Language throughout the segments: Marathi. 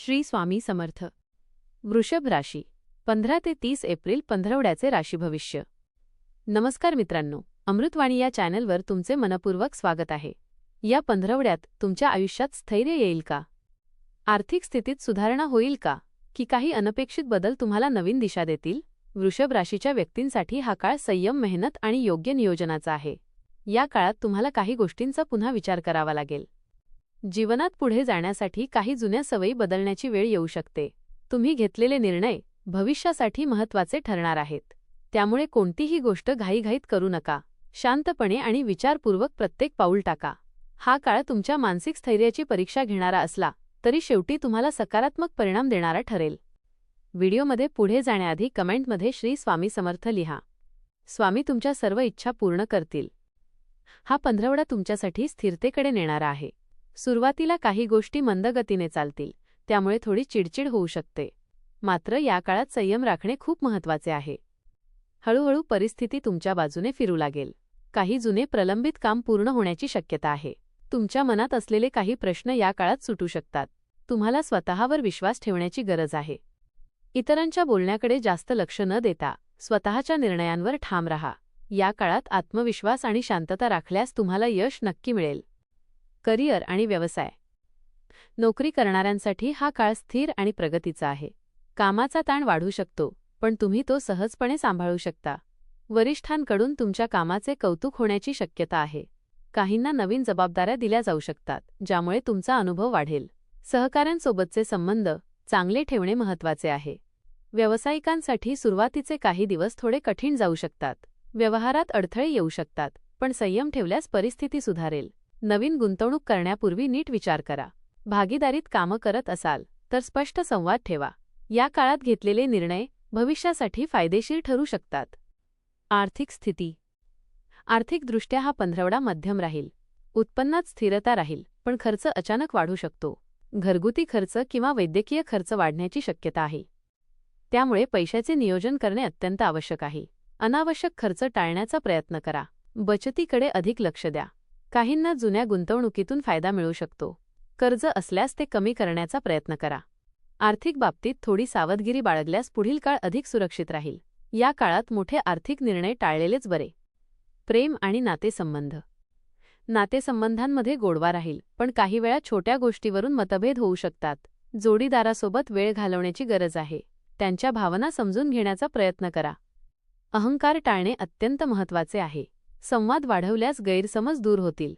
श्री स्वामी समर्थ. वृषभ राशी 15 ते 30 एप्रिल पंधरवड्याचे राशी भविष्य. नमस्कार मित्रांनो, अमृतवाणी या चॅनलवर तुमचे मनपूर्वक स्वागत आहे. या पंधरवड्यात तुमच्या आयुष्यात स्थैर्य येईल का? आर्थिक स्थितीत सुधारणा होईल का? की काही अनपेक्षित बदल तुम्हाला नवीन दिशा देतील? वृषभ राशीच्या व्यक्तींसाठी हा काळ संयम, मेहनत आणि योग्य नियोजनाचा आहे. या काळात तुम्हाला काही गोष्टींचा पुन्हा विचार करावा लागेल. जीवनात पुढे जाण्यासाठी काही जुन्या सवयी बदलण्याची वेळ येऊ शकते. तुम्ही घेतलेले निर्णय भविष्यासाठी महत्त्वाचे ठरणार आहेत. त्यामुळे कोणतीही गोष्ट घाईघाईत करू नका. शांतपणे आणि विचारपूर्वक प्रत्येक पाऊल टाका. हा काळ तुमच्या मानसिक स्थैर्याची परीक्षा घेणारा असला तरी शेवटी तुम्हाला सकारात्मक परिणाम देणारा ठरेल. व्हिडिओमध्ये पुढे जाण्याआधी कमेंटमध्ये श्री स्वामी समर्थ लिहा. स्वामी तुमच्या सर्व इच्छा पूर्ण करतील. हा पंधरवडा तुमच्यासाठी स्थिरतेकडे नेणारा आहे. सुरुवातीला काही गोष्टी मंदगतीने चालतील, त्यामुळे थोडी चिडचिड होऊ शकते. मात्र या काळात संयम राखणे खूप महत्त्वाचे आहे. हळूहळू परिस्थिती तुमच्या बाजूने फिरू लागेल. काही जुने प्रलंबित काम पूर्ण होण्याची शक्यता आहे. तुमच्या मनात असलेले काही प्रश्न या काळात सुटू शकतात. तुम्हाला स्वतःवर विश्वास ठेवण्याची गरज आहे. इतरांच्या बोलण्याकडे जास्त लक्ष न देता स्वतःच्या निर्णयांवर ठाम राहा. या काळात आत्मविश्वास आणि शांतता राखल्यास तुम्हाला यश नक्की मिळेल. करिअर आणि व्यवसाय. नोकरी करणाऱ्यांसाठी हा काळ स्थिर आणि प्रगतीचा आहे. कामाचा ताण वाढू शकतो, पण तुम्ही तो सहजपणे सांभाळू शकता. वरिष्ठांकडून तुमच्या कामाचे कौतुक होण्याची शक्यता आहे. काहींना नवीन जबाबदाऱ्या दिल्या जाऊ शकतात, ज्यामुळे तुमचा अनुभव वाढेल. सहकाऱ्यांसोबतचे संबंध चांगले ठेवणे महत्त्वाचे आहे. व्यावसायिकांसाठी सुरुवातीचे काही दिवस थोडे कठीण जाऊ शकतात. व्यवहारात अडथळे येऊ शकतात, पण संयम ठेवल्यास परिस्थिती सुधारेल. नवीन गुंतवणूक करण्यापूर्वी नीट विचार करा. भागीदारीत कामं करत असाल तर स्पष्ट संवाद ठेवा. या काळात घेतलेले निर्णय भविष्यासाठी फायदेशीर ठरू शकतात. आर्थिक स्थिती. आर्थिकदृष्ट्या हा पंधरवडा मध्यम राहील. उत्पन्नात स्थिरता राहील, पण खर्च अचानक वाढू शकतो. घरगुती खर्च किंवा वैद्यकीय खर्च वाढण्याची शक्यता आहे. त्यामुळे पैशाचे नियोजन करणे अत्यंत आवश्यक आहे. अनावश्यक खर्च टाळण्याचा प्रयत्न करा. बचतीकडे अधिक लक्ष द्या. काहींना जुन्या गुंतवणुकीतून फायदा मिळू शकतो. कर्ज असल्यास ते कमी करण्याचा प्रयत्न करा. आर्थिक बाबतीत थोडी सावधगिरी बाळगल्यास पुढील काळ अधिक सुरक्षित राहील. या काळात मोठे आर्थिक निर्णय टाळलेलेच बरे. प्रेम आणि नातेसंबंध. नातेसंबंधांमध्ये गोडवा राहील, पण काही वेळा छोट्या गोष्टीवरून मतभेद होऊ शकतात. जोडीदारासोबत वेळ घालवण्याची गरज आहे. त्यांच्या भावना समजून घेण्याचा प्रयत्न करा. अहंकार टाळणे अत्यंत महत्त्वाचे आहे. संवाद वाढवल्यास गैरसमज दूर होतील.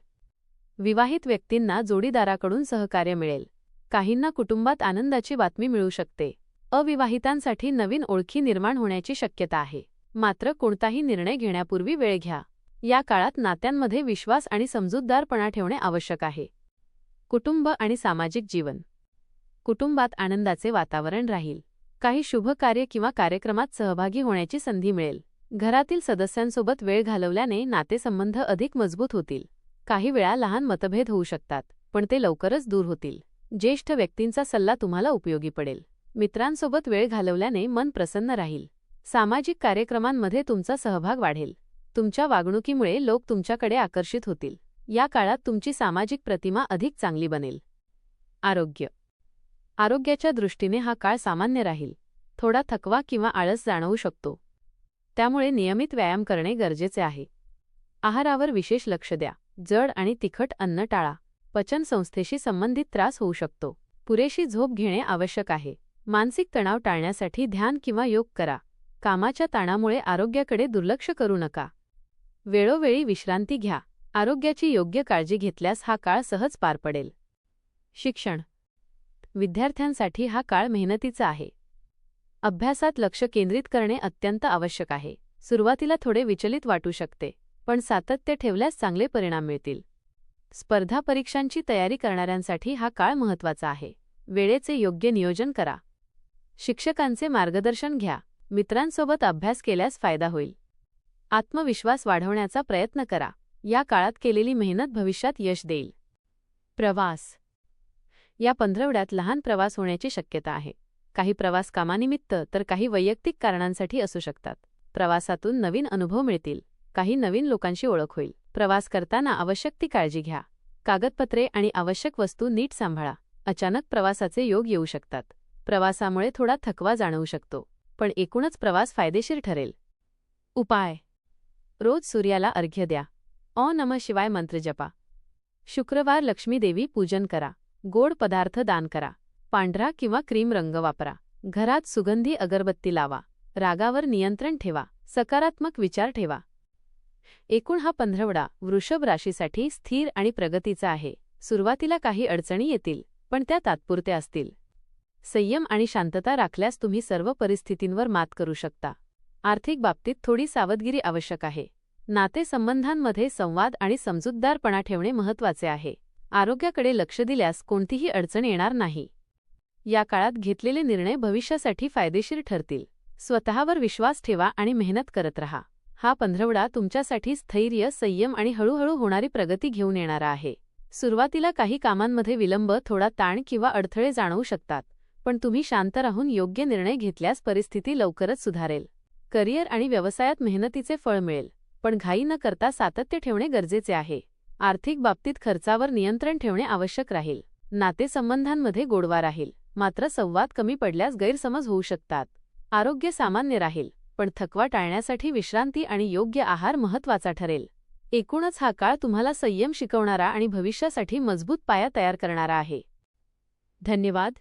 विवाहित व्यक्तींना जोडीदाराकडून सहकार्य मिळेल. काहींना कुटुंबात आनंदाची बातमी मिळू शकते. अविवाहितांसाठी नवीन ओळखी निर्माण होण्याची शक्यता आहे. मात्र कोणताही निर्णय घेण्यापूर्वी वेळ घ्या. या काळात नात्यांमध्ये विश्वास आणि समजूतदारपणा ठेवणे आवश्यक आहे. कुटुंब आणि सामाजिक जीवन. कुटुंबात आनंदाचे वातावरण राहील. काही शुभ कार्य किंवा कार्यक्रमात सहभागी होण्याची संधी मिळेल. घरातील सदस्यांसोबत वेळ घालवल्याने नातेसंबंध अधिक मजबूत होतील. काही वेळा लहान मतभेद होऊ शकतात, पण ते लवकरच दूर होतील. ज्येष्ठ व्यक्तींचा सल्ला तुम्हाला उपयोगी पडेल. मित्रांसोबत वेळ घालवल्याने मन प्रसन्न राहील. सामाजिक कार्यक्रमांमध्ये तुमचा सहभाग वाढेल. तुमच्या वागणुकीमुळे लोक तुमच्याकडे आकर्षित होतील. या काळात तुमची सामाजिक प्रतिमा अधिक चांगली बनेल. आरोग्य. आरोग्याच्या दृष्टीने हा काळ सामान्य राहील. थोडा थकवा किंवा आळस जाणवू शकतो. त्यामुळे नियमित व्यायाम करणे गरजेचे आहे. आहारावर विशेष लक्ष द्या. जड आणि तिखट अन्न टाळा. पचनसंस्थेशी संबंधित त्रास होऊ शकतो. पुरेशी झोप घेणे आवश्यक आहे. मानसिक तणाव टाळण्यासाठी ध्यान किंवा योग करा. कामाच्या ताणामुळे आरोग्याकडे दुर्लक्ष करू नका. वेळोवेळी विश्रांती घ्या. आरोग्याची योग्य काळजी घेतल्यास हा काळ सहज पार पडेल. शिक्षण. विद्यार्थ्यांसाठी हा काळ मेहनतीचा आहे. अभ्यासात लक्ष केंद्रित करणे अत्यंत आवश्यक आहे. सुरुवातीला थोडे विचलित वाटू शकते, पण सातत्य ठेवल्यास चांगले परिणाम मिळतील. स्पर्धा परीक्षांची तयारी करणाऱ्यांसाठी हा काळ महत्त्वाचा आहे. वेळेचे योग्य नियोजन करा. शिक्षकांचे मार्गदर्शन घ्या. मित्रांसोबत अभ्यास केल्यास फायदा होईल. आत्मविश्वास वाढवण्याचा प्रयत्न करा. या काळात केलेली मेहनत भविष्यात यश देईल. प्रवास. या पंधरवड्यात लहान प्रवास होण्याची शक्यता आहे. काही प्रवास कामानिमित्त तर काही वैयक्तिक कारणांसाठी असू शकतात. प्रवासातून नवीन अनुभव मिळतील. काही नवीन लोकांशी ओळख होईल. प्रवास करताना आवश्यक ती काळजी घ्या. कागदपत्रे आणि आवश्यक वस्तू नीट सांभाळा. अचानक प्रवासाचे योग येऊ शकतात. प्रवासामुळे थोडा थकवा जाणवू शकतो, पण एकूणच प्रवास फायदेशीर ठरेल. उपाय: रोज सूर्याला अर्घ्य द्या. ओम नमः शिवाय मंत्र जपा. शुक्रवार लक्ष्मी देवी पूजन करा. गोड पदार्थ दान करा. पांढरा किंवा क्रीम रंग वापरा. घरात सुगंधी अगरबत्ती लावा. रागावर नियंत्रण ठेवा. सकारात्मक विचार ठेवा. एकूण हा पंधरवडा वृषभ राशीसाठी स्थिर आणि प्रगतीचा आहे. सुरुवातीला काही अडचणी येतील, पण त्या तात्पुरत्या असतील. संयम आणि शांतता राखल्यास तुम्ही सर्व परिस्थितींवर मात करू शकता. आर्थिक बाबतीत थोडी सावधगिरी आवश्यक आहे. नातेसंबंधांमध्ये संवाद आणि समजूतदारपणा ठेवणे महत्त्वाचे आहे. आरोग्याकडे लक्ष दिल्यास कोणतीही अडचण येणार नाही. या काळात घेतलेले निर्णय भविष्यासाठी फायदेशीर ठरतील. स्वतःवर विश्वास ठेवा आणि मेहनत करत रहा. हा पंधरवडा तुमच्यासाठी स्थैर्य, संयम आणि हळूहळू होणारी प्रगती घेऊन येणारा आहे. सुरुवातीला काही कामांमध्ये विलंब, थोडा ताण किंवा अडथळे जाणवू शकतात, पण तुम्ही शांत राहून योग्य निर्णय घेतल्यास परिस्थिती लवकरच सुधारेल. करिअर आणि व्यवसायात मेहनतीचे फळ मिळेल, पण घाई न करता सातत्य ठेवणे गरजेचे आहे. आर्थिक बाबतीत खर्चावर नियंत्रण ठेवणे आवश्यक राहील. नातेसंबंधांमध्ये गोडवा राहील, मात्र संवाद कमी पडल्यास गैरसमज होऊ शकतात. आरोग्य सामान्य राहील, पण थकवा टाळण्यासाठी विश्रांती आणि योग्य आहार महत्त्वाचा ठरेल. एकूणच हा काळ तुम्हाला संयम शिकवणारा आणि भविष्यासाठी मजबूत पाया तयार करणारा आहे. धन्यवाद.